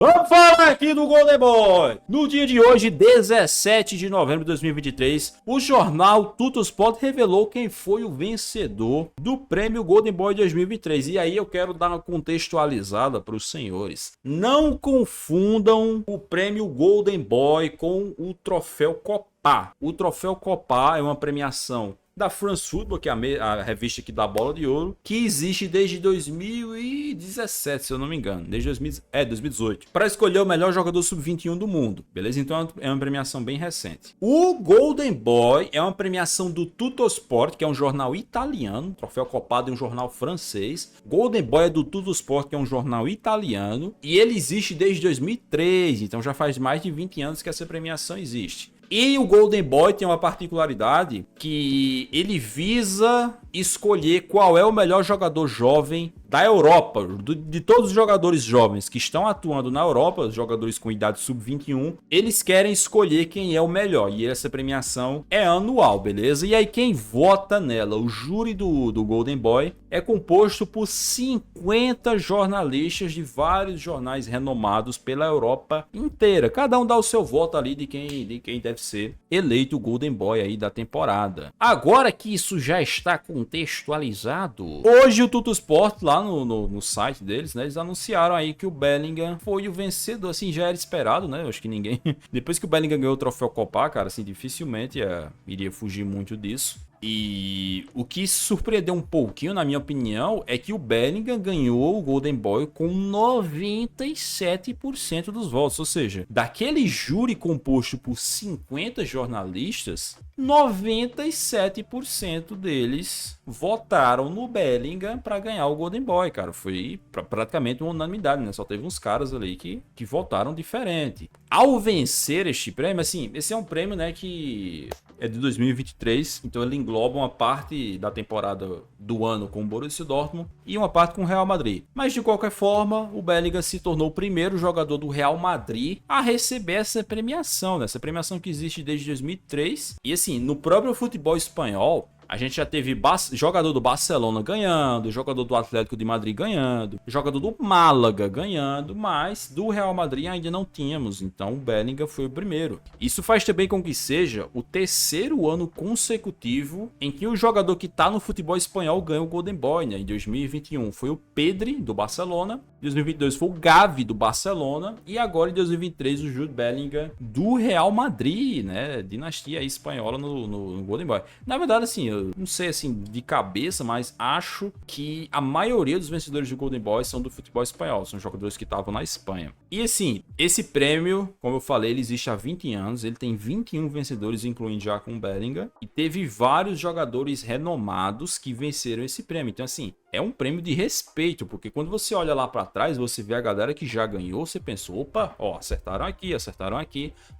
Vamos falar aqui do Golden Boy. No dia de hoje, 17 de novembro de 2023, o jornal Tuttosport revelou quem foi o vencedor do prêmio Golden Boy 2023. E aí eu quero dar uma contextualizada para os senhores. Não confundam o prêmio Golden Boy com o troféu Copa. O troféu Copa é uma premiação da France Football, que é a revista que dá bola de ouro, que existe desde 2017, se eu não me engano, desde 2018, para escolher o melhor jogador sub-21 do mundo, beleza? Então é uma premiação bem recente. O Golden Boy é uma premiação do Tuttosport, que é um jornal italiano, o troféu Copado é um jornal francês. Golden Boy é do Tuttosport, que é um jornal italiano, e ele existe desde 2003, então já faz mais de 20 anos que essa premiação existe. E o Golden Boy tem uma particularidade que ele visa escolher qual é o melhor jogador jovem da Europa. De todos os jogadores jovens que estão atuando na Europa, os jogadores com idade sub-21, eles querem escolher quem é o melhor. E essa premiação é anual, beleza? E aí quem vota nela, o júri do Golden Boy, é composto por 50 jornalistas de vários jornais renomados pela Europa inteira. Cada um dá o seu voto ali de quem deve ser eleito o Golden Boy aí da temporada. Agora que isso já está contextualizado, hoje o Tuttosport lá no site deles, né, eles anunciaram aí que o Bellingham foi o vencedor. Assim, já era esperado, né? Eu acho que ninguém... Depois que o Bellingham ganhou o troféu Copa, cara, assim, dificilmente iria fugir muito disso. E o que surpreendeu um pouquinho, na minha opinião, é que o Bellingham ganhou o Golden Boy com 97% dos votos. Ou seja, daquele júri composto por 50 jornalistas, 97% deles votaram no Bellingham para ganhar o Golden Boy, cara. Foi praticamente uma unanimidade, né? Só teve uns caras ali que votaram diferente. Ao vencer este prêmio, assim, esse é um prêmio, né, que é de 2023, então ele engloba uma parte da temporada do ano com o Borussia Dortmund e uma parte com o Real Madrid. Mas de qualquer forma, o Bellingham se tornou o primeiro jogador do Real Madrid a receber essa premiação, né? Essa premiação que existe desde 2003. E assim, no próprio futebol espanhol, a gente já teve jogador do Barcelona ganhando, jogador do Atlético de Madrid ganhando, jogador do Málaga ganhando, mas do Real Madrid ainda não tínhamos, então o Bellingham foi o primeiro. Isso faz também com que seja o terceiro ano consecutivo em que o jogador que está no futebol espanhol ganha o Golden Boy, né? Em 2021 foi o Pedri, do Barcelona, em 2022 foi o Gavi, do Barcelona, e agora em 2023 o Jude Bellingham, do Real Madrid, né? Dinastia espanhola no Golden Boy. Na verdade, assim, eu não sei assim de cabeça, mas acho que a maioria dos vencedores do Golden Boy são do futebol espanhol, são jogadores que estavam na Espanha. E assim, esse prêmio, como eu falei, ele existe há 20 anos, ele tem 21 vencedores, incluindo já com o Bellingham, e teve vários jogadores renomados que venceram esse prêmio. Então assim, é um prêmio de respeito, porque quando você olha lá para trás, você vê a galera que já ganhou, você pensa, opa, ó, acertaram aqui,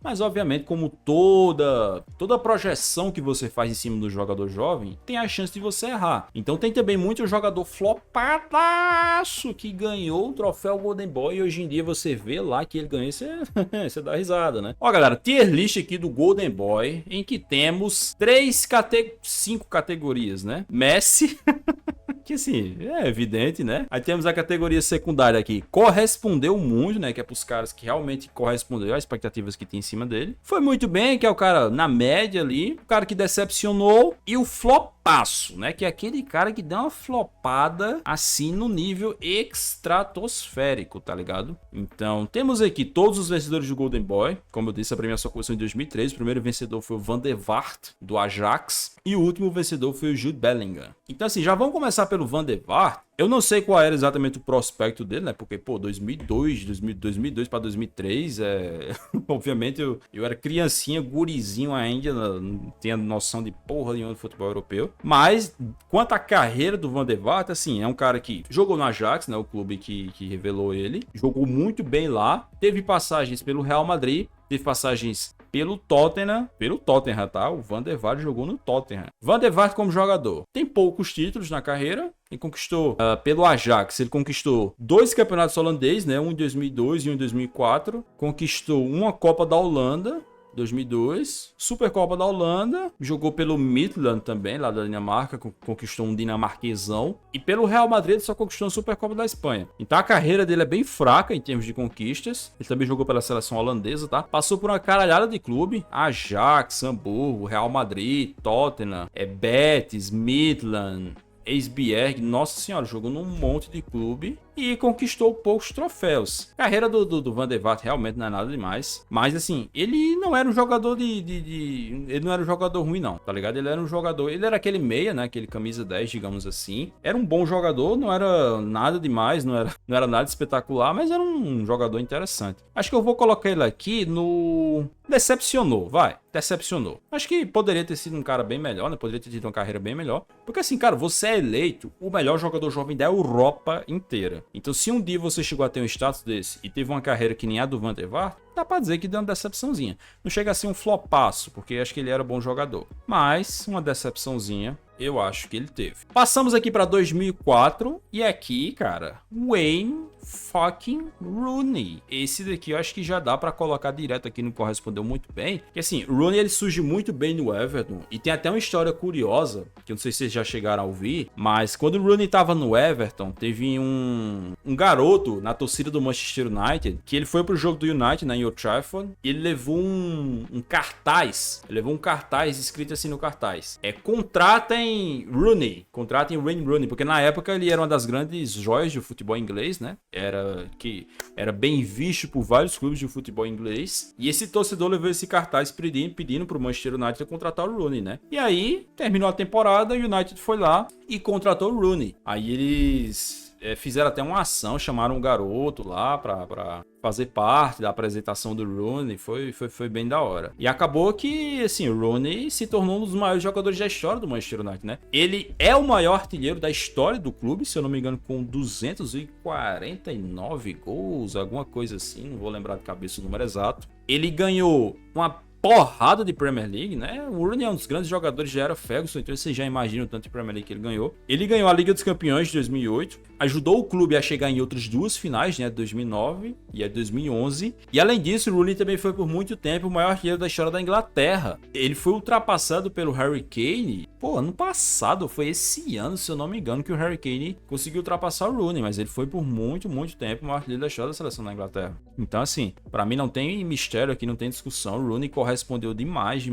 mas obviamente como toda projeção que você faz em cima do jogador jovem, tem a chance de você errar. Então tem também muito jogador flopadaço que ganhou o troféu Golden Boy e hoje em dia você vê lá que ele ganhou e você dá risada, né? Ó, galera, tier list aqui do Golden Boy, em que temos 5 categorias, né? Messi... que assim, é evidente, né? Aí temos a categoria secundária aqui, correspondeu muito, né? Que é pros caras que realmente corresponderam às expectativas que tinha em cima dele. Foi muito bem, que é o cara na média ali, o cara que decepcionou e o flopaço, né? Que é aquele cara que dá uma flopada assim no nível estratosférico, tá ligado? Então, temos aqui todos os vencedores do Golden Boy. Como eu disse, a premiação começou em 2003. O primeiro vencedor foi o Van der Vaart, do Ajax. E o último vencedor foi o Jude Bellingham. Então assim, já vamos começar pelo Van der Vaart. Eu não sei qual era exatamente o prospecto dele, né? Porque, pô, 2002 para 2003, obviamente eu era criancinha, gurizinho ainda, não tinha noção de porra nenhuma do futebol europeu. Mas, quanto à carreira do Van der Vaart, assim, é um cara que jogou no Ajax, né? O clube que revelou ele. Jogou muito bem lá. Teve passagens pelo Real Madrid. Teve passagens pelo Tottenham, tá? O Van der Vaart jogou no Tottenham. Van der Vaart como jogador tem poucos títulos na carreira. Ele conquistou pelo Ajax, ele conquistou 2 campeonatos holandeses, né? Um em 2002 e um em 2004. Conquistou uma Copa da Holanda. 2002, Supercopa da Holanda, jogou pelo Midland também, lá da Dinamarca, conquistou um dinamarquesão, e pelo Real Madrid ele só conquistou a Supercopa da Espanha. Então a carreira dele é bem fraca em termos de conquistas. Ele também jogou pela seleção holandesa, tá? Passou por uma caralhada de clube, Ajax, Hamburgo, Real Madrid, Tottenham, Betis, Midland, Esbjerg, nossa senhora, jogou num monte de clube e conquistou poucos troféus. A carreira do Van der Vaart realmente não é nada demais, mas assim, ele não era um jogador ele não era um jogador ruim não, tá ligado? Ele era um jogador, ele era aquele meia, né, aquele camisa 10, digamos assim. Era um bom jogador, não era nada demais, não era nada espetacular, mas era um jogador interessante. Acho que eu vou colocar ele aqui no... Decepcionou, vai. Decepcionou. Acho que poderia ter sido um cara bem melhor, né? Poderia ter tido uma carreira bem melhor. Porque assim, cara, você é eleito o melhor jogador jovem da Europa inteira. Então, se um dia você chegou a ter um status desse e teve uma carreira que nem a do Van der Vaart, dá pra dizer que deu uma decepçãozinha. Não chega a ser um flopaço, porque acho que ele era bom jogador. Mas, uma decepçãozinha, eu acho que ele teve. Passamos aqui pra 2004, e aqui, cara, Wayne fucking Rooney. Esse daqui eu acho que já dá pra colocar direto aqui no Correspondeu muito bem. Que assim, Rooney ele surge muito bem no Everton, e tem até uma história curiosa, que eu não sei se vocês já chegaram a ouvir, mas quando o Rooney tava no Everton, teve um garoto na torcida do Manchester United, que ele foi pro jogo do United, né, em Old Trafford, e ele levou um cartaz, escrito assim no cartaz, contratem Wayne Rooney, porque na época ele era uma das grandes joias do futebol inglês, né, era bem visto por vários clubes de futebol inglês, e esse torcedor levou esse cartaz pedindo pro Manchester United contratar o Rooney, né, e aí terminou a temporada, o United foi lá e contratou o Rooney. Aí eles fizeram até uma ação, chamaram um garoto lá pra fazer parte da apresentação do Rooney, foi bem da hora. E acabou que, assim, o Rooney se tornou um dos maiores jogadores da história do Manchester United, né? Ele é o maior artilheiro da história do clube, se eu não me engano, com 249 gols, alguma coisa assim, não vou lembrar de cabeça o número exato. Ele ganhou uma porrada de Premier League, né? O Rooney é um dos grandes jogadores, já era Ferguson, então vocês já imaginam o tanto de Premier League que ele ganhou. Ele ganhou a Liga dos Campeões de 2008, ajudou o clube a chegar em outras duas finais, né? 2009 e a 2011. E além disso, o Rooney também foi por muito tempo o maior artilheiro da história da Inglaterra. Ele foi ultrapassado pelo Harry Kane. Pô, ano passado, foi esse ano, se eu não me engano, que o Harry Kane conseguiu ultrapassar o Rooney, mas ele foi por muito tempo o maior artilheiro da história da seleção da Inglaterra. Então, assim, pra mim não tem mistério aqui, não tem discussão. O Rooney correspondeu demais,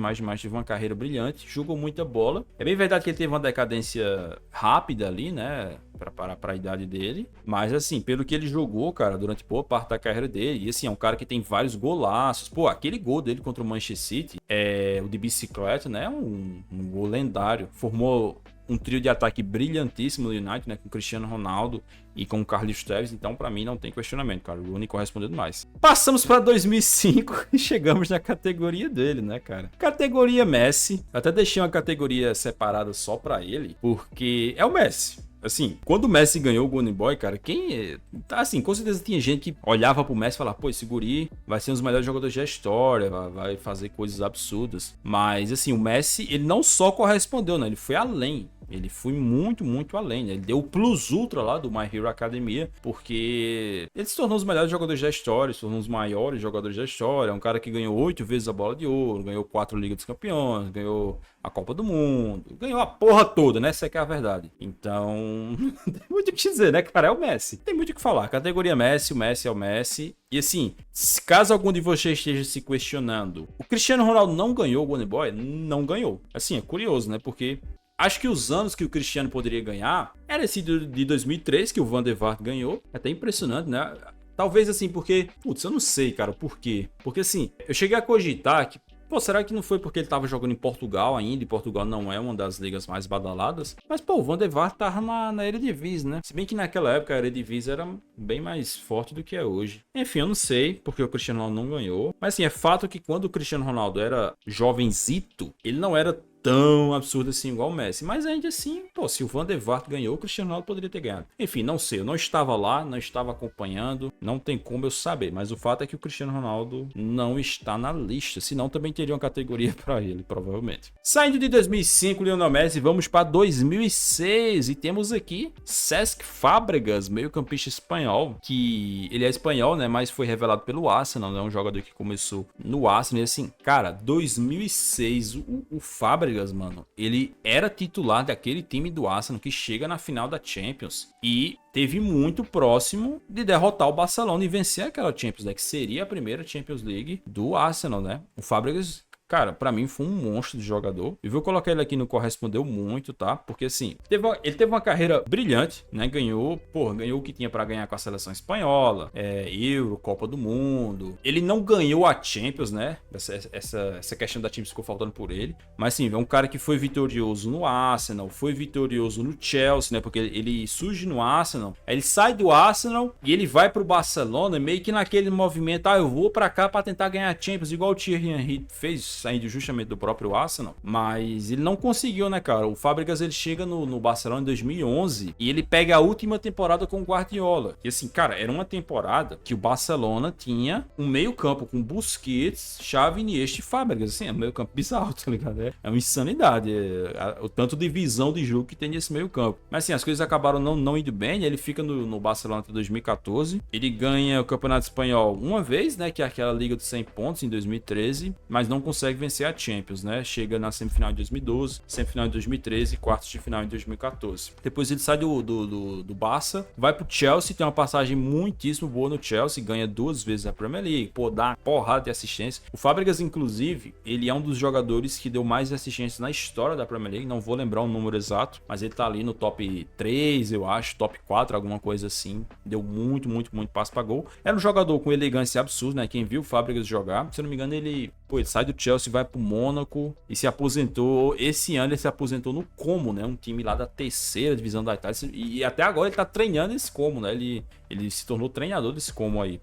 teve uma carreira brilhante, jogou muita bola. É bem verdade que ele teve uma decadência rápida ali, né, para a idade dele, mas assim, pelo que ele jogou, cara, durante boa parte da carreira dele, e assim, é um cara que tem vários golaços. Pô, aquele gol dele contra o Manchester City, o de bicicleta, né, um gol lendário, formou um trio de ataque brilhantíssimo do United, né, com Cristiano Ronaldo e com o Carlos Tevez, então pra mim não tem questionamento, cara, o Rooney correspondeu demais. Passamos pra 2005 e chegamos na categoria dele, né, cara? Categoria Messi, eu até deixei uma categoria separada só pra ele, porque é o Messi. Assim, quando o Messi ganhou o Golden Boy, cara, assim, com certeza tinha gente que olhava pro Messi e falava, pô, esse guri vai ser um dos melhores jogadores da história, vai fazer coisas absurdas. Mas, assim, o Messi, ele não só correspondeu, né? Ele foi além. Ele foi muito além, né? Ele deu o plus ultra lá do My Hero Academia, porque ele se tornou um dos melhores jogadores da história, se tornou um dos maiores jogadores da história. É um cara que ganhou 8 vezes a Bola de Ouro, ganhou 4 Ligas dos Campeões, ganhou a Copa do Mundo, ganhou a porra toda, né? Essa é que é a verdade. Então, não tem muito o que dizer, né, cara? É o Messi. Tem muito o que falar. Categoria Messi, o Messi é o Messi. E assim, caso algum de vocês esteja se questionando, o Cristiano Ronaldo não ganhou o Golden Boy? Não ganhou. Assim, é curioso, né? Porque acho que os anos que o Cristiano poderia ganhar era esse de 2003, que o Van der Vaart ganhou. É até impressionante, né? Talvez assim, porque... Putz, eu não sei, cara, por quê. Porque assim, eu cheguei a cogitar que... Pô, será que não foi porque ele tava jogando em Portugal ainda? E Portugal não é uma das ligas mais badaladas. Mas, pô, o Van der Vaart tava na Eredivisie, né? Se bem que naquela época a Eredivisie era bem mais forte do que é hoje. Enfim, eu não sei porque o Cristiano Ronaldo não ganhou. Mas, assim, é fato que quando o Cristiano Ronaldo era jovenzito, ele não era tão absurda assim igual o Messi. Mas ainda assim, pô, se o Van der Vaart ganhou, o Cristiano Ronaldo poderia ter ganhado. Enfim, não sei, eu não estava lá, não estava acompanhando, não tem como eu saber. Mas o fato é que o Cristiano Ronaldo não está na lista, senão também teria uma categoria para ele, provavelmente. Saindo de 2005, Lionel Messi, vamos para 2006 e temos aqui Cesc Fábregas, meio-campista espanhol, que ele é espanhol, né, mas foi revelado pelo Arsenal, né, um jogador que começou no Arsenal. E assim, cara, 2006, o Fábregas, mano, ele era titular daquele time do Arsenal que chega na final da Champions e teve muito próximo de derrotar o Barcelona e vencer aquela Champions League, que seria a primeira Champions League do Arsenal, né? O Fábregas, cara, pra mim foi um monstro de jogador. Eu vou colocar ele aqui no Correspondeu Muito, tá? Porque assim, ele teve uma carreira brilhante, né? Ganhou o que tinha pra ganhar com a seleção espanhola, Euro, Copa do Mundo. Ele não ganhou a Champions, né? Essa questão da Champions ficou faltando por ele. Mas sim, é um cara que foi vitorioso no Arsenal, foi vitorioso no Chelsea, né? Porque ele surge no Arsenal, aí ele sai do Arsenal e ele vai pro Barcelona, meio que naquele movimento, eu vou pra cá pra tentar ganhar a Champions, igual o Thierry Henry fez, saindo justamente do próprio Arsenal, mas ele não conseguiu, né, cara? O Fábregas, ele chega no Barcelona em 2011 e ele pega a última temporada com o Guardiola. E assim, cara, era uma temporada que o Barcelona tinha um meio campo com Busquets, Xavi, Iniesta e Fábregas. Assim, é um meio campo bizarro, tá ligado? É uma insanidade, o tanto de visão de jogo que tem nesse meio campo. Mas assim, as coisas acabaram não indo bem, ele fica no Barcelona até 2014, ele ganha o Campeonato Espanhol uma vez, né, que é aquela liga de 100 pontos em 2013, mas não consegue vencer a Champions, né? Chega na semifinal em 2012, semifinal em 2013 e quartos de final em 2014. Depois ele sai do Barça, vai pro Chelsea, tem uma passagem muitíssimo boa no Chelsea, ganha 2 vezes a Premier League, dá uma porrada de assistência. O Fábregas, inclusive, ele é um dos jogadores que deu mais assistências na história da Premier League, não vou lembrar o número exato, mas ele tá ali no top 3, eu acho, top 4, alguma coisa assim. Deu muito passo pra gol. Era um jogador com elegância absurda, né? Quem viu o Fábregas jogar, se eu não me engano, ele sai do Chelsea, vai pro Mônaco e se aposentou. Esse ano ele se aposentou no Como, né? Um time lá da terceira divisão da Itália. E até agora ele tá treinando esse Como, né? Ele se tornou treinador desse Como aí.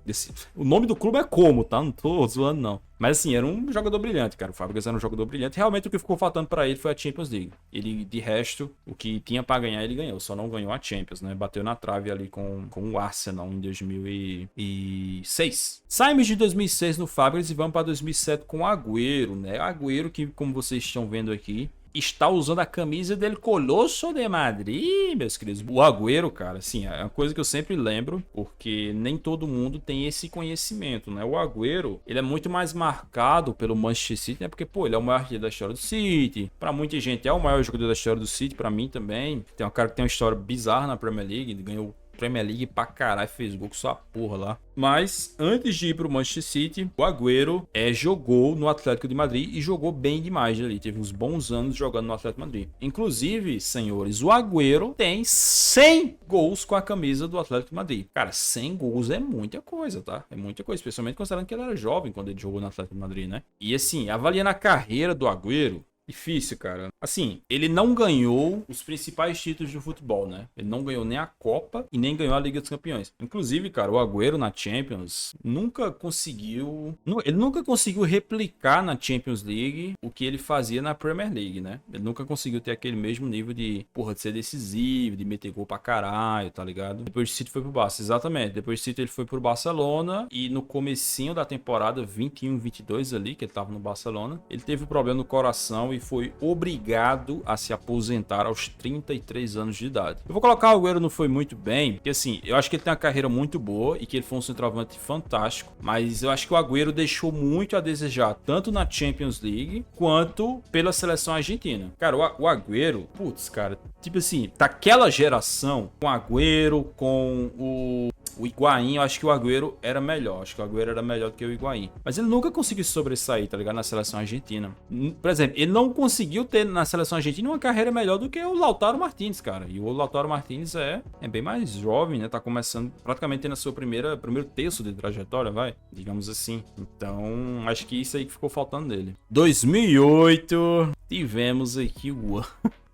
O nome do clube é Como, tá? Não tô zoando, não. Mas assim, era um jogador brilhante, cara. O Fábregas era um jogador brilhante. Realmente o que ficou faltando pra ele foi a Champions League. Ele, de resto, o que tinha pra ganhar, ele ganhou. Só não ganhou a Champions, né? Bateu na trave ali com o Arsenal em 2006. Saímos de 2006 no Fábregas e vamos pra 2007 com o Agüero, né? Agüero que, como vocês estão vendo aqui, está usando a camisa del Colosso de Madrid, meus queridos. O Agüero, cara, assim, é uma coisa que eu sempre lembro, porque nem todo mundo tem esse conhecimento, né? O Agüero, ele é muito mais marcado pelo Manchester City, né? Porque, ele é o maior artilheiro da história do City. Pra muita gente é o maior jogador da história do City, pra mim também. Tem um cara que tem uma história bizarra na Premier League, ele ganhou Premier League pra caralho, fez gol com sua porra lá. Mas antes de ir pro Manchester City, o Agüero jogou no Atlético de Madrid e jogou bem demais ali. Teve uns bons anos jogando no Atlético de Madrid. Inclusive, senhores, o Agüero tem 100 gols com a camisa do Atlético de Madrid. Cara, 100 gols é muita coisa, tá? É muita coisa, especialmente considerando que ele era jovem quando ele jogou no Atlético de Madrid, né? E assim, avaliando a carreira do Agüero, difícil, cara. Assim, ele não ganhou os principais títulos do futebol, né? Ele não ganhou nem a Copa e nem ganhou a Liga dos Campeões. Inclusive, cara, o Agüero na Champions nunca conseguiu... Ele nunca conseguiu replicar na Champions League o que ele fazia na Premier League, né? Ele nunca conseguiu ter aquele mesmo nível de, de ser decisivo, de meter gol pra caralho, tá ligado? Depois do City foi pro Barça, exatamente. Depois do City ele foi pro Barcelona e no comecinho da temporada 21-22 ali, que ele tava no Barcelona, ele teve um problema no coração e foi obrigado a se aposentar aos 33 anos de idade. Eu vou colocar o Agüero não foi muito bem, porque assim, eu acho que ele tem uma carreira muito boa e que ele foi um centroavante fantástico, mas eu acho que o Agüero deixou muito a desejar, tanto na Champions League, quanto pela seleção argentina. Cara, o Agüero, putz, cara, tipo assim, daquela geração, com o Agüero, com o Higuaín, eu acho que o Agüero era melhor. Acho que o Agüero era melhor do que o Higuaín. Mas ele nunca conseguiu sobressair, tá ligado? Na seleção argentina. Por exemplo, ele não conseguiu ter na seleção argentina uma carreira melhor do que o Lautaro Martínez, cara. E o Lautaro Martínez é bem mais jovem, né? Tá começando praticamente tendo a sua primeiro terço de trajetória, vai. Digamos assim. Então, acho que isso aí que ficou faltando dele. 2008, tivemos aqui o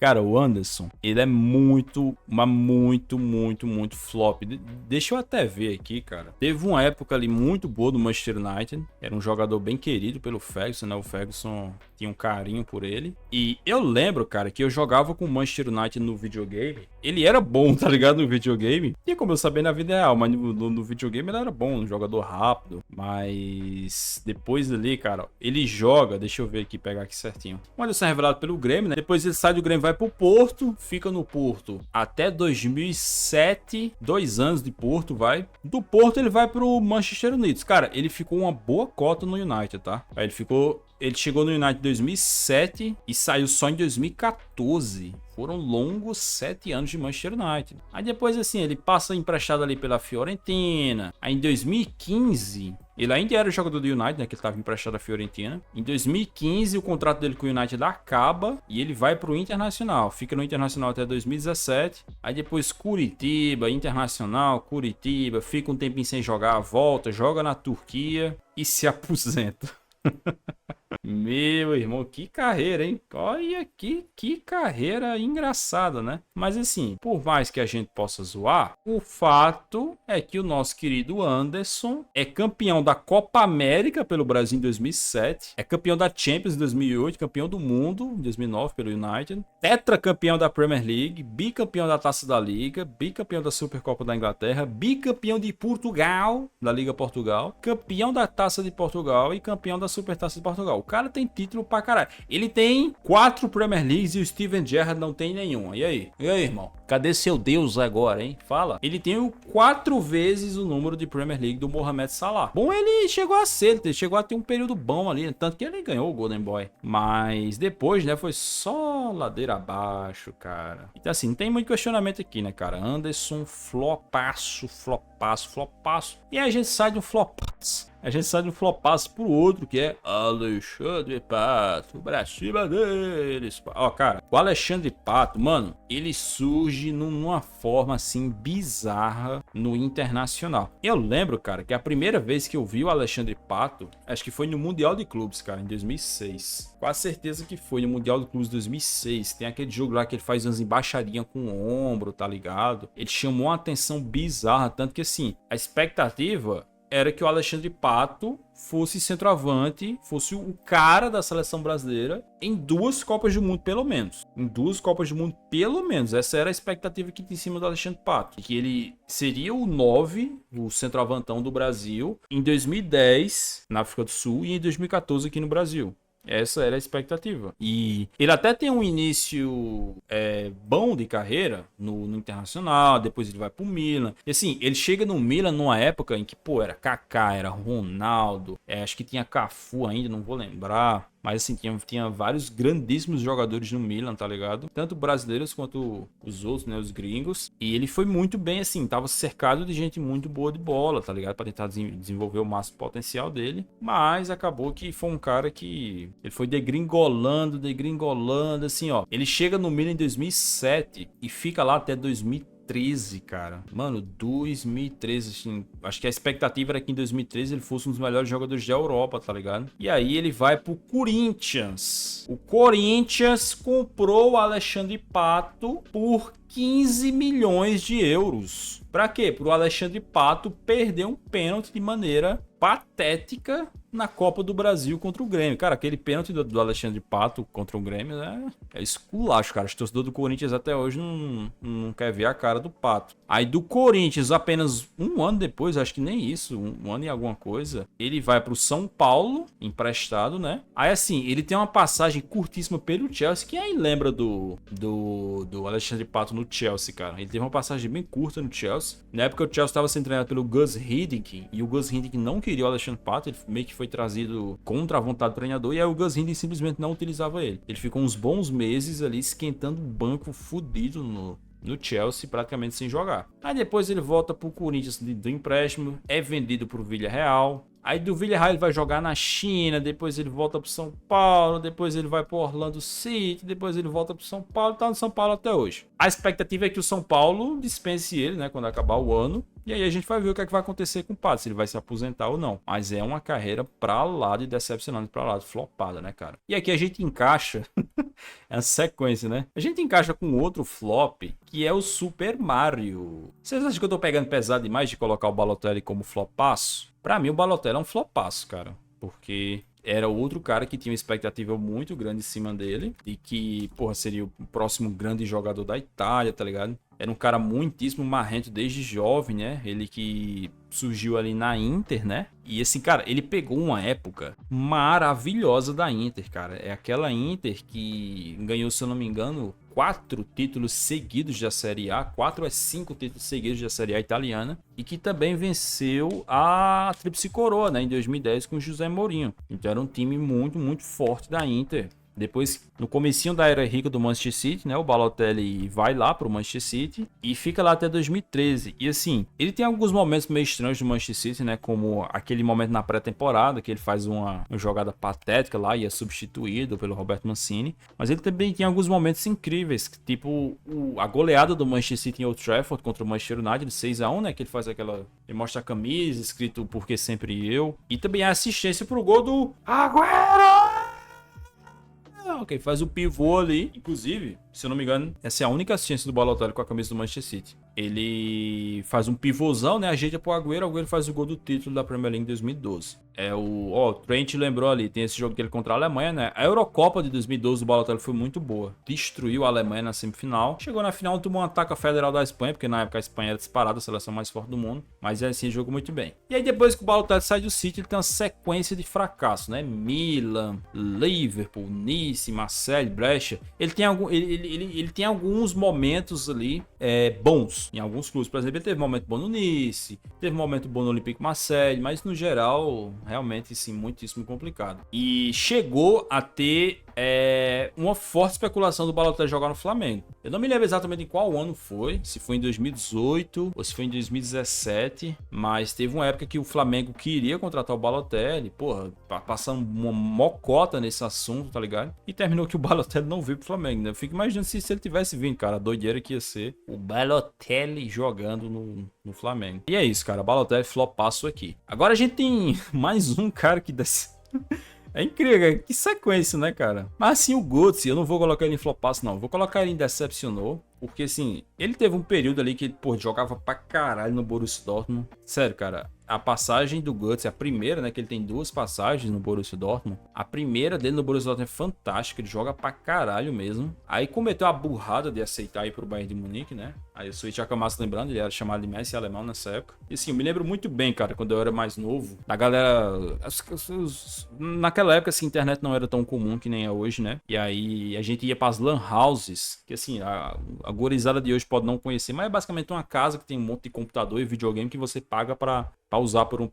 Cara, o Anderson, ele é muito, mas muito, muito, muito flop. Deixa eu até ver aqui, cara. Teve uma época ali muito boa do Manchester United. Era um jogador bem querido pelo Ferguson, né? O Ferguson tinha um carinho por ele. E eu lembro, cara, que eu jogava com o Manchester United no videogame. Ele era bom, tá ligado? No videogame. Tinha como eu saber na vida real, mas no videogame ele era bom, um jogador rápido. Mas depois ali, cara, ele joga. Deixa eu ver aqui, pegar aqui certinho. O Anderson é revelado pelo Grêmio, né? Depois ele sai do Grêmio, vai pro Porto, fica no Porto até 2007, 2 anos de Porto, vai. Do Porto ele vai pro Manchester United. Cara, ele ficou uma boa cota no United, tá? Aí ele chegou no United em 2007 e saiu só em 2014. Foram longos 7 anos de Manchester United. Aí depois, assim, ele passa emprestado ali pela Fiorentina. Aí em 2015, ele ainda era jogador do United, né? Que ele estava emprestado à Fiorentina. Em 2015, o contrato dele com o United acaba e ele vai para o Internacional. Fica no Internacional até 2017. Aí depois Curitiba, Internacional, Curitiba. Fica um tempinho sem jogar, volta, joga na Turquia e se aposenta. Meu irmão, que carreira, hein? Olha que carreira engraçada, né? Mas assim, por mais que a gente possa zoar, o fato é que o nosso querido Anderson é campeão da Copa América pelo Brasil em 2007, é campeão da Champions em 2008, campeão do mundo em 2009 pelo United, tetracampeão da Premier League, bicampeão da Taça da Liga, bicampeão da Supercopa da Inglaterra, bicampeão de Portugal, da Liga Portugal, campeão da Taça de Portugal e campeão da Supertaça de Portugal. O cara tem título pra caralho. Ele tem 4 Premier Leagues e o Steven Gerrard não tem nenhuma. E aí? E aí, irmão? Cadê seu Deus agora, hein? Fala. Ele tem 4 vezes o número de Premier League do Mohamed Salah. Bom, ele chegou a ser, ele chegou a ter um período bom ali, né? Tanto que ele ganhou o Golden Boy. Mas depois, né, foi só ladeira abaixo, cara. Então assim, não tem muito questionamento aqui, né, cara? Anderson, flopaço, flopaço, flopaço. E aí a gente sai de um flopaço. A gente sai de um flopaço pro outro, que é Alexandre Pato, pra cima deles. Ó, cara, o Alexandre Pato, mano, ele surge numa forma, assim, bizarra no Internacional. Eu lembro, cara, que a primeira vez que eu vi o Alexandre Pato, acho que foi no Mundial de Clubes, cara, em 2006. Quase certeza que foi no Mundial de Clubes 2006. Tem aquele jogo lá que ele faz umas embaixadinhas com o ombro, tá ligado? Ele chamou uma atenção bizarra, tanto que, assim, a expectativa era que o Alexandre Pato fosse centroavante, fosse o cara da seleção brasileira em 2 Copas do Mundo, pelo menos. Em 2 Copas do Mundo, pelo menos. Essa era a expectativa que tinha em cima do Alexandre Pato. Que ele seria o 9, o centroavantão do Brasil, em 2010 na África do Sul e em 2014 aqui no Brasil. Essa era a expectativa. E ele até tem um início bom de carreira no Internacional, depois ele vai pro Milan. E assim, ele chega no Milan numa época em que, pô, era Kaká, era Ronaldo, acho que tinha Cafu ainda, não vou lembrar. Mas assim, tinha vários grandíssimos jogadores no Milan, tá ligado? Tanto brasileiros quanto os outros, né? Os gringos. E ele foi muito bem, assim, tava cercado de gente muito boa de bola, tá ligado? Pra tentar desenvolver o máximo potencial dele. Mas acabou que foi um cara que ele foi degringolando, assim, ó. Ele chega no Milan em 2007 e fica lá até 2013, cara. Mano, 2013, assim, acho que a expectativa era que em 2013 ele fosse um dos melhores jogadores da Europa, tá ligado? E aí ele vai pro Corinthians. O Corinthians comprou o Alexandre Pato por 15 milhões de euros. Pra quê? Pro Alexandre Pato perder um pênalti de maneira patética na Copa do Brasil contra o Grêmio. Cara, aquele pênalti do Alexandre Pato contra o Grêmio é esculacho, cara. Os torcedores do Corinthians até hoje não quer ver a cara do Pato. Aí do Corinthians, apenas um ano depois, acho que nem isso, um ano e alguma coisa, ele vai pro São Paulo, emprestado, né? Aí assim, ele tem uma passagem curtíssima pelo Chelsea. Quem aí lembra do Alexandre Pato no Chelsea, cara? Ele teve uma passagem bem curta no Chelsea. Na época o Chelsea estava sendo treinado pelo Gus Hiddink, e o Gus Hiddink não queria o Alexandre Pato, ele meio que foi trazido contra a vontade do treinador, e aí o Gus Hiddink simplesmente não utilizava ele. Ele ficou uns bons meses ali esquentando o banco fudido no Chelsea, praticamente sem jogar. Aí depois ele volta pro Corinthians do empréstimo, é vendido pro Villarreal. Aí do Villarreal ele vai jogar na China, depois ele volta pro São Paulo, depois ele vai pro Orlando City, depois ele volta pro São Paulo, tá no São Paulo até hoje. A expectativa é que o São Paulo dispense ele, né, quando acabar o ano. E aí a gente vai ver o que é que vai acontecer com o Pato, se ele vai se aposentar ou não. Mas é uma carreira pra lá de decepcionante, pra lá de flopada, né, cara? E aqui a gente encaixa, é uma sequência, né? A gente encaixa com outro flop, que é o Super Mario. Vocês acham que eu tô pegando pesado demais de colocar o Balotelli como flopaço? Pra mim o Balotelli é um flopaço, cara. Porque era outro cara que tinha uma expectativa muito grande em cima dele. E que, porra, seria o próximo grande jogador da Itália, tá ligado? Era um cara muitíssimo marrento desde jovem, né? Ele que surgiu ali na Inter, né? E assim, cara, ele pegou uma época maravilhosa da Inter, cara. É aquela Inter que ganhou, se eu não me engano, 4 títulos seguidos da Série A. 4 a 5 títulos seguidos da Série A italiana. E que também venceu a Tríplice Coroa, né? Em 2010 com o José Mourinho. Então era um time muito, muito forte da Inter. Depois, no comecinho da era rica do Manchester City, né, o Balotelli vai lá pro Manchester City e fica lá até 2013. E assim, ele tem alguns momentos meio estranhos do Manchester City, né, como aquele momento na pré-temporada que ele faz uma jogada patética lá e é substituído pelo Roberto Mancini. Mas ele também tem alguns momentos incríveis, tipo a goleada do Manchester City em Old Trafford contra o Manchester United, 6-1, né, que ele faz aquela... Ele mostra a camisa, escrito "Porque Sempre Eu". E também a assistência pro gol do Agüero! Ok, faz o pivô ali. Inclusive, se eu não me engano, essa é a única assistência do Balotelli com a camisa do Manchester City. Ele faz um pivôzão, né? Ajeita pro Agüero. O Agüero faz o gol do título da Premier League em 2012. É o... Ó, o Trent lembrou ali. Tem esse jogo dele contra a Alemanha, né? A Eurocopa de 2012 do Balotelli foi muito boa. Destruiu a Alemanha na semifinal. Chegou na final, tomou um ataque federal da Espanha, porque na época a Espanha era disparada, a seleção mais forte do mundo. Mas é assim, jogou muito bem. E aí depois que o Balotelli sai do City, ele tem uma sequência de fracasso, né? Milan, Liverpool, Nice, Marseille, Brescia. Ele tem alguns momentos ali bons em alguns clubes. Por exemplo, ele teve um momento bom no Nice, teve um momento bom no Olympique Marseille, mas no geral, realmente, sim, muitíssimo complicado. E chegou a ter uma forte especulação do Balotelli jogar no Flamengo. Eu não me lembro exatamente em qual ano foi, se foi em 2018 ou se foi em 2017, mas teve uma época que o Flamengo queria contratar o Balotelli, porra, passando uma mocota nesse assunto, tá ligado? E terminou que o Balotelli não veio pro Flamengo, né? Eu fico imaginando se ele tivesse vindo, cara, a doideira que ia ser o Balotelli jogando no Flamengo. E é isso, cara, Balotelli flopaço aqui. Agora a gente tem mais um cara que desce... É incrível, que sequência, né, cara? Mas assim, o Götze, eu não vou colocar ele em flopaço, não. Vou colocar ele em decepcionou. Porque, assim, ele teve um período ali que ele, pô, jogava pra caralho no Borussia Dortmund. Sério, cara, a passagem do Götze, a primeira, né, que ele tem 2 passagens no Borussia Dortmund. A primeira dele no Borussia Dortmund é fantástica, ele joga pra caralho mesmo. Aí cometeu a burrada de aceitar ir pro Bayern de Munique, né? Aí o Suíte Akamatsu lembrando, ele era chamado de Messi alemão nessa época. E assim, eu me lembro muito bem, cara, quando eu era mais novo, da galera... Naquela época, assim, a internet não era tão comum que nem é hoje, né? E aí a gente ia pras lan houses, que assim, a gorizada de hoje pode não conhecer, mas é basicamente uma casa que tem um monte de computador e videogame que você paga pra usar por um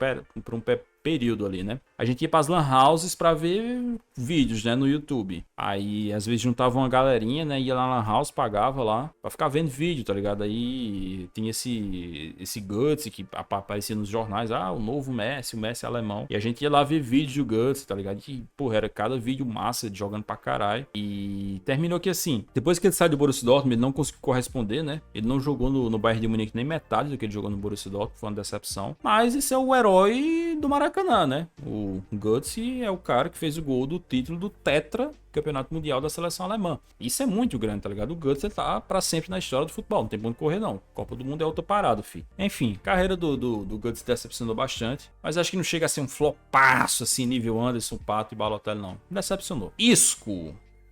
período ali, né? A gente ia pras lan houses pra ver vídeos, né, no YouTube. Aí, às vezes, juntava uma galerinha, né, ia lá na lan house, pagava lá, pra ficar vendo vídeo, tá ligado? Aí tinha esse Götze que aparecia nos jornais, o novo Messi, o Messi alemão. E a gente ia lá ver vídeo do Götze, tá ligado? E, porra, era cada vídeo massa, de jogando pra caralho. E terminou que, assim, depois que ele saiu do Borussia Dortmund, ele não conseguiu corresponder, né? Ele não jogou no Bayern de Munique nem metade do que ele jogou no Borussia Dortmund, foi uma decepção. Mas esse é o herói do Maracanã, né? O Götze é o cara que fez o gol do título do Tetra Campeonato Mundial da seleção alemã. Isso é muito grande, tá ligado? O Götze tá pra sempre na história do futebol, não tem pra onde correr não. Copa do Mundo é outra parada, fi. Enfim, carreira do Götze decepcionou bastante, mas acho que não chega a ser um flopaço assim, nível Anderson, Pato e Balotelli não. Decepcionou.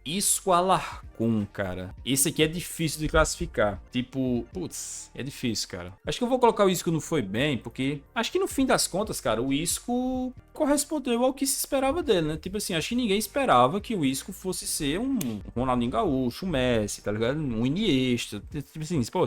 Isco Alarcón, cara. Esse aqui é difícil de classificar. Tipo, putz, é difícil, cara. Acho que eu vou colocar o Isco no foi bem, porque acho que no fim das contas, cara, o Isco correspondeu ao que se esperava dele, né? Tipo assim, acho que ninguém esperava que o Isco fosse ser um Ronaldinho Gaúcho, um Messi, tá ligado? Um Iniesta. Tipo assim, pô,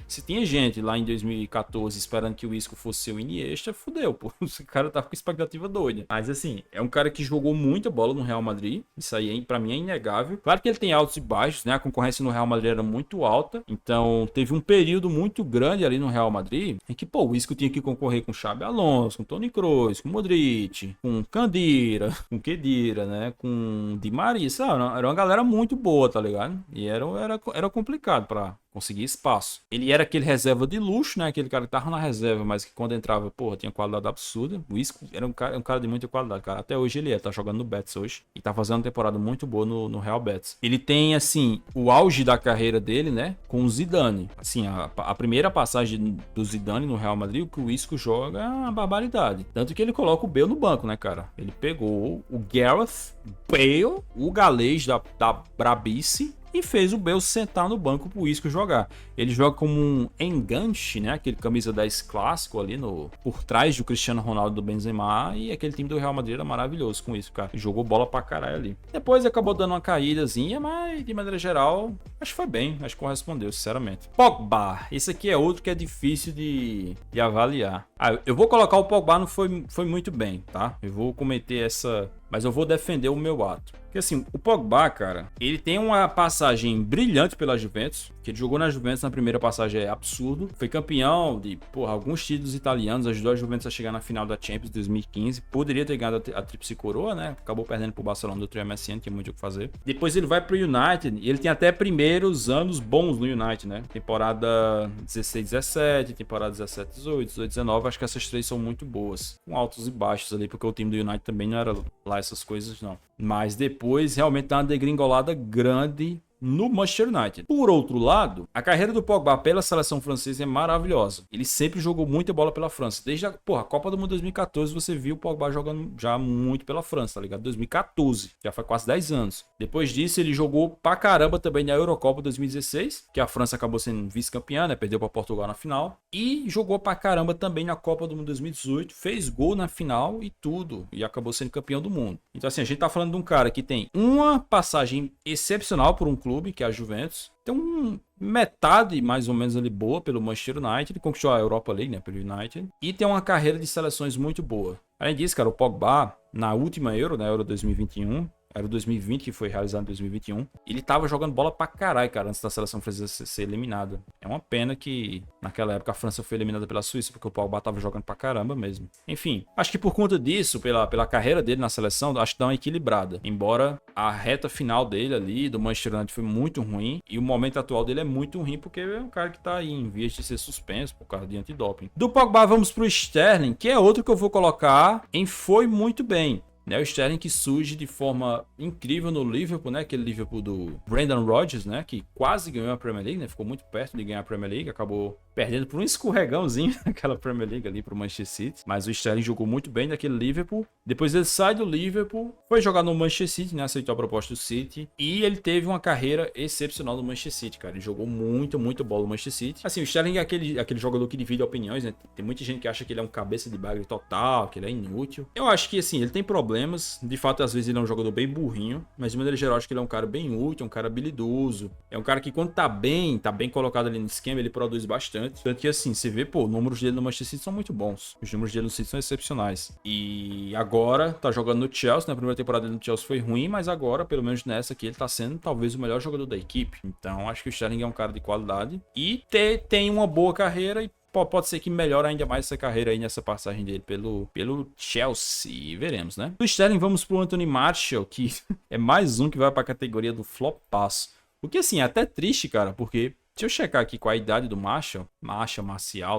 Se tinha gente lá em 2014 esperando que o Isco fosse ser o Iniesta, fudeu, pô. Esse cara tava com expectativa doida. Mas assim, é um cara que jogou muita bola no Real Madrid. Isso aí, pra mim, é inegável. Claro que ele tem altos e baixos, né? A concorrência no Real Madrid era muito alta. Então, teve um período muito grande ali no Real Madrid em que, pô, o Isco tinha que concorrer com Xabi Alonso, com Toni Kroos, com Modric, com Candira, com Khedira, né? Com Di Maria, sabe? Era uma galera muito boa, tá ligado? E era complicado pra conseguir espaço. Ele era aquele reserva de luxo, né? Aquele cara que tava na reserva, mas que quando entrava, porra, tinha qualidade absurda. O Isco era um cara de muita qualidade, cara. Até hoje ele tá jogando no Betis hoje. E tá fazendo uma temporada muito boa no Real Betis. Ele tem, assim, o auge da carreira dele, né? Com o Zidane. Assim, a primeira passagem do Zidane no Real Madrid, o que o Isco joga é uma barbaridade. Tanto que ele coloca o Bale no banco, né, cara? Ele pegou o Gareth Bale, o galês da Brabice, e fez o Bale sentar no banco pro Isco jogar. Ele joga como um enganche, né? Aquele camisa 10 clássico ali por trás do Cristiano Ronaldo, do Benzema, e aquele time do Real Madrid era maravilhoso com isso, cara. Jogou bola pra caralho ali. Depois acabou dando uma caídazinha, mas de maneira geral, acho que foi bem, acho que correspondeu, sinceramente. Pogba, esse aqui é outro que é difícil de avaliar. Eu vou colocar o Pogba, não foi muito bem, tá? Eu vou cometer essa... Mas eu vou defender o meu ato. Porque assim, o Pogba, cara, ele tem uma passagem brilhante pela Juventus, que ele jogou na Juventus na primeira passagem é absurdo. Foi campeão de, porra, alguns títulos italianos, ajudou a Juventus a chegar na final da Champions 2015. Poderia ter ganhado a tríplice coroa, né? Acabou perdendo pro Barcelona do Trio MSN, tinha muito o que fazer. Depois ele vai pro United, e ele tem até primeiros anos bons no United, né? Temporada 16-17, temporada 17-18, 18-19, acho que essas três são muito boas. Com altos e baixos ali, porque o time do United também não era lá essas coisas, não. Mas depois realmente dá uma degringolada grande no Manchester United. Por outro lado, a carreira do Pogba pela seleção francesa é maravilhosa. Ele sempre jogou muita bola pela França. Desde a Copa do Mundo 2014, você viu o Pogba jogando já muito pela França, tá ligado? 2014, já foi quase 10 anos. Depois disso, ele jogou pra caramba também na Eurocopa 2016, que a França acabou sendo vice-campeã, né? Perdeu pra Portugal na final. E jogou pra caramba também na Copa do Mundo 2018, fez gol na final e tudo. E acabou sendo campeão do mundo. Então assim, a gente tá falando de um cara que tem uma passagem excepcional por um clube, que é a Juventus. Tem metade mais ou menos ali boa pelo Manchester United. Ele conquistou a Europa League, né, pelo United. E tem uma carreira de seleções muito boa. Além disso, cara, o Pogba, na última Euro, na Euro 2021... Era o 2020, que foi realizado em 2021. Ele tava jogando bola pra caralho, cara, antes da seleção francesa ser eliminada. É uma pena que naquela época a França foi eliminada pela Suíça, porque o Pogba tava jogando pra caramba mesmo. Enfim, acho que por conta disso, pela carreira dele na seleção, acho que dá uma equilibrada. Embora a reta final dele ali, do Manchester United, foi muito ruim. E o momento atual dele é muito ruim, porque é um cara que tá aí em vias de ser suspenso por causa de antidoping. Do Pogba, vamos pro Sterling, que é outro que eu vou colocar em foi muito bem. Né, o Sterling que surge de forma incrível no Liverpool, né? Aquele Liverpool do Brendan Rodgers, né? Que quase ganhou a Premier League, né? Ficou muito perto de ganhar a Premier League, acabou perdendo por um escorregãozinho naquela Premier League ali pro Manchester City. Mas o Sterling jogou muito bem naquele Liverpool. Depois ele sai do Liverpool, foi jogar no Manchester City, né? Aceitou a proposta do City. E ele teve uma carreira excepcional no Manchester City, cara. Ele jogou muito bola no Manchester City. Assim, o Sterling é aquele jogador que divide opiniões, né? Tem muita gente que acha que ele é um cabeça de bagre total, que ele é inútil. Eu acho que, assim, ele tem problemas. De fato, às vezes ele é um jogador bem burrinho, mas de maneira geral acho que ele é um cara bem útil, um cara habilidoso. É um cara que quando tá bem colocado ali no esquema, ele produz bastante. Tanto que assim, você vê, pô, os números dele no Manchester City são muito bons. Os números dele no City são excepcionais. E agora tá jogando no Chelsea, na primeira temporada dele no Chelsea foi ruim, mas agora, pelo menos nessa aqui, ele tá sendo talvez o melhor jogador da equipe. Então acho que o Sterling é um cara de qualidade e tem uma boa carreira e pode ser que melhore ainda mais essa carreira aí nessa passagem dele pelo Chelsea. Veremos, né? Do Sterling, vamos pro Anthony Martial, que é mais um que vai pra categoria do flopaço. O que, assim, é até triste, cara, porque... Deixa eu checar aqui com a idade do Martial,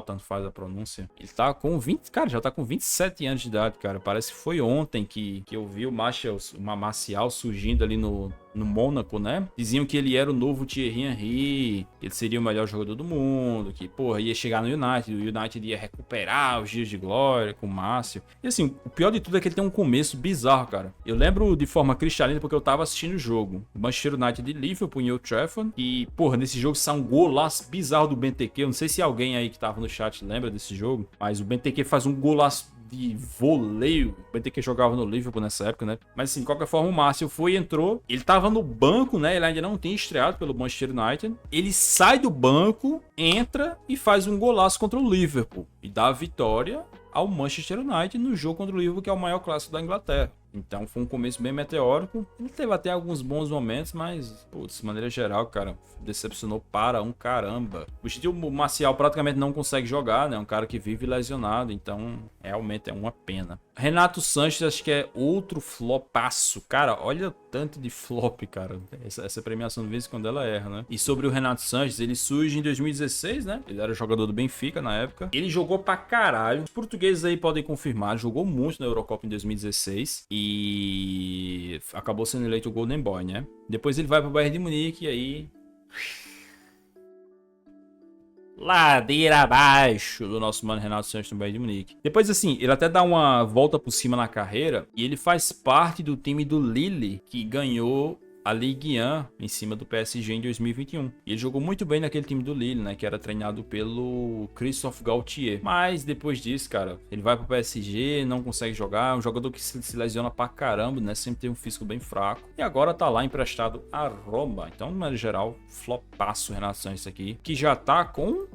tanto faz a pronúncia. Ele tá com 20, cara, já tá com 27 anos de idade, cara. Parece que foi ontem que eu vi o Martial surgindo ali no Mônaco, né? Diziam que ele era o novo Thierry Henry, que ele seria o melhor jogador do mundo, que, porra, ia chegar no United, o United ia recuperar os dias de glória com o Márcio. E assim, o pior de tudo é que ele tem um começo bizarro, cara. Eu lembro de forma cristalina porque eu tava assistindo o jogo. O Manchester United de Liverpool em Old Trafford. E, porra, nesse jogo sai um golaço bizarro do Benteke. Eu não sei se alguém aí que tava no chat lembra desse jogo, mas o Benteke faz um golaço de voleio. O Benteke jogava no Liverpool nessa época, né? Mas assim, de qualquer forma, o Martial foi e entrou. Ele tava no banco, né? Ele ainda não tinha estreado pelo Manchester United. Ele sai do banco, entra e faz um golaço contra o Liverpool. E dá a vitória ao Manchester United no jogo contra o Liverpool, que é o maior clássico da Inglaterra. Então foi um começo bem meteórico. Ele teve até alguns bons momentos, mas, putz, de maneira geral, cara, decepcionou para um caramba. O Martial praticamente não consegue jogar, né? É um cara que vive lesionado, então realmente é uma pena. Renato Sanches, acho que é outro flopaço. Cara, olha o tanto de flop, cara. Essa premiação de vez em quando ela erra, né? E sobre o Renato Sanches, ele surge em 2016, né? Ele era jogador do Benfica na época. Ele jogou pra caralho. Os portugueses aí podem confirmar. Jogou muito na Eurocopa em 2016. E acabou sendo eleito o Golden Boy, né? Depois ele vai pro Bayern de Munique e aí... ladeira abaixo do nosso mano Renato Sanches no Bayern de Munique. Depois, assim, ele até dá uma volta por cima na carreira e ele faz parte do time do Lille, que ganhou a Ligue 1 em cima do PSG em 2021. E ele jogou muito bem naquele time do Lille, né? Que era treinado pelo Christophe Galtier. Mas depois disso, cara, ele vai pro PSG, não consegue jogar. É um jogador que se lesiona pra caramba, né? Sempre tem um físico bem fraco. E agora tá lá emprestado a Roma. Então, de maneira geral, flopaço o Renato Sanches aqui. Que já tá com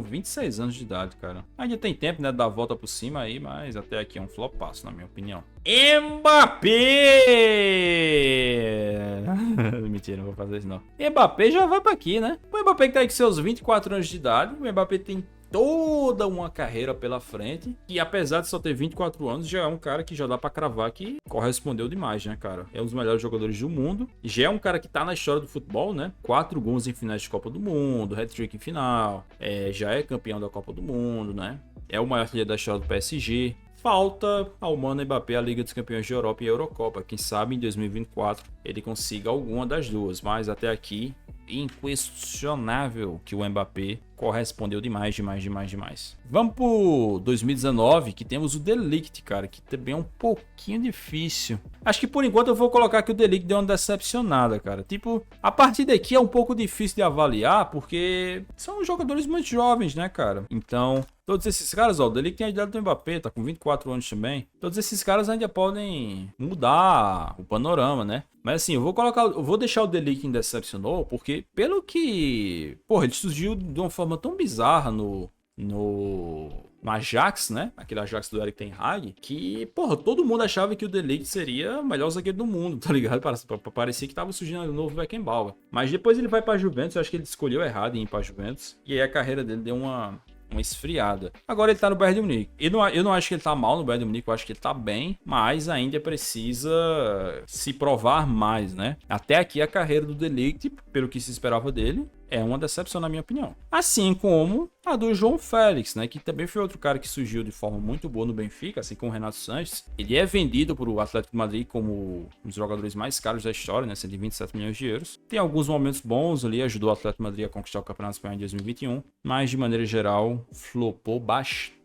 26 anos de idade, cara. Ainda tem tempo, né? De dar a volta por cima aí, mas até aqui é um flopaço, na minha opinião. Mbappé! Mentira, não vou fazer isso não. Mbappé já vai pra aqui, né? O Mbappé que tá aí com seus 24 anos de idade. O Mbappé tem toda uma carreira pela frente. E apesar de só ter 24 anos, já é um cara que já dá pra cravar que correspondeu demais, né, cara? É um dos melhores jogadores do mundo. Já é um cara que tá na história do futebol, né? 4 gols em finais de Copa do Mundo, hat-trick em final. Já é campeão da Copa do Mundo, né? É o maior artilheiro da história do PSG. Falta ao mano Mbappé a Liga dos Campeões de Europa e a Eurocopa. Quem sabe em 2024 ele consiga alguma das duas. Mas até aqui, inquestionável que o Mbappé correspondeu demais. Vamos pro 2019, que temos o De Ligt, cara, que também é um pouquinho difícil. Acho que por enquanto eu vou colocar que o De Ligt deu uma decepcionada, cara. Tipo, a partir daqui é um pouco difícil de avaliar, porque são jogadores muito jovens, né, cara? Então, todos esses caras, ó, o De Ligt tem a idade do Mbappé, tá com 24 anos também. Todos esses caras ainda podem mudar o panorama, né? Mas assim, eu vou deixar o De Ligt em decepcionou, porque pelo que, porra, ele surgiu de uma forma tão bizarra no Ajax, né? Aquele Ajax do Erik ten Hag, que, porra, todo mundo achava que o De Ligt seria o melhor zagueiro do mundo, tá ligado? Parecia que tava surgindo um novo Beckenbauer. Mas depois ele vai pra Juventus, eu acho que ele escolheu errado em ir pra Juventus, e aí a carreira dele deu uma esfriada. Agora ele tá no Bayern de Munique. Eu não acho que ele tá mal no Bayern de Munique, eu acho que ele tá bem, mas ainda precisa se provar mais, né? Até aqui a carreira do De Ligt, pelo que se esperava dele, é uma decepção na minha opinião. Assim como a do João Félix, né? Que também foi outro cara que surgiu de forma muito boa no Benfica, assim como o Renato Sanches. Ele é vendido para o Atlético de Madrid como um dos jogadores mais caros da história, né? 127 milhões de euros. Tem alguns momentos bons ali, ajudou o Atlético de Madrid a conquistar o Campeonato Espanhol em 2021, mas de maneira geral flopou bastante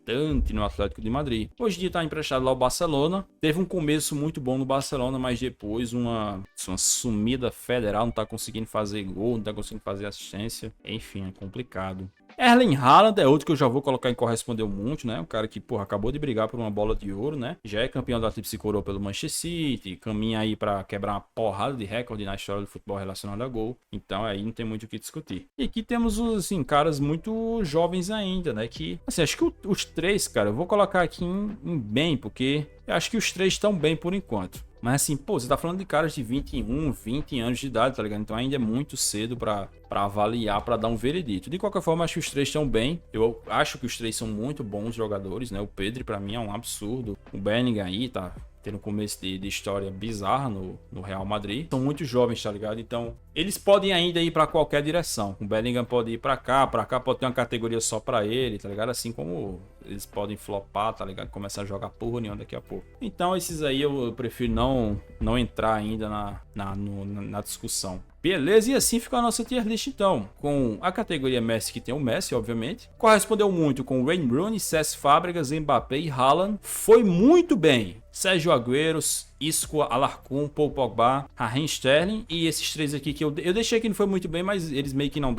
no Atlético de Madrid. Hoje em dia está emprestado lá ao Barcelona. Teve um começo muito bom no Barcelona, mas depois uma sumida federal, não está conseguindo fazer gol, não está conseguindo fazer assistência. Enfim, é complicado. Erling Haaland é outro que eu já vou colocar em correspondeu muito, né? Um cara que, porra, acabou de brigar por uma bola de ouro, né? Já é campeão da Tríplice Coroa pelo Manchester City, caminha aí pra quebrar uma porrada de recorde na história do futebol relacionado a gol. Então aí não tem muito o que discutir. E aqui temos, assim, caras muito jovens ainda, né? Que, assim, acho que os três, cara, eu vou colocar aqui em bem, porque eu acho que os três estão bem por enquanto. Mas assim, pô, você tá falando de caras de 21, 20 anos de idade, tá ligado? Então ainda é muito cedo pra avaliar, pra dar um veredito. De qualquer forma, acho que os três estão bem. Eu acho que os três são muito bons jogadores, né? O Pedri, pra mim, é um absurdo. O Bellingham aí tá tendo um começo de história bizarra no Real Madrid. São muito jovens, tá ligado? Então, eles podem ainda ir pra qualquer direção. O Bellingham pode ir pra cá pode ter uma categoria só pra ele, tá ligado? Assim como eles podem flopar, tá ligado? Começar a jogar porra nenhuma daqui a pouco. Então, esses aí eu prefiro não entrar ainda na discussão. Beleza, e assim fica a nossa tier list então, com a categoria Messi, que tem o Messi, obviamente. Correspondeu muito com Wayne Rooney, Cesc Fábregas, Mbappé e Haaland. Foi muito bem. Sérgio Agüero, Isco, Alarcón, Paul Pogba, Raheem Sterling e esses três aqui que eu deixei que não foi muito bem, mas eles meio que não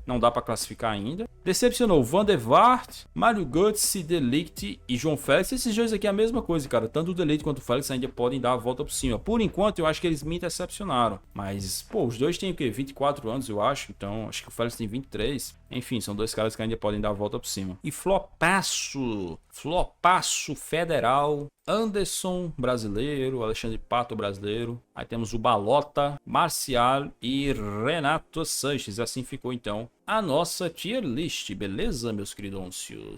não dá para classificar ainda. Decepcionou Van der Vaart, Mário Götze, De Ligt e João Félix. Esses dois aqui é a mesma coisa, cara. Tanto o De Ligt quanto o Félix ainda podem dar a volta por cima. Por enquanto, eu acho que eles me decepcionaram. Mas, pô, os dois têm o quê? 24 anos, eu acho. Então, acho que o Félix tem 23. Enfim, são dois caras que ainda podem dar a volta por cima. E flopaço federal. Anderson, brasileiro. Alexandre Pato, brasileiro. Aí temos o Balota, Marcial e Renato Sanches. Assim ficou, então, a nossa tier list. Beleza, meus queridôncios?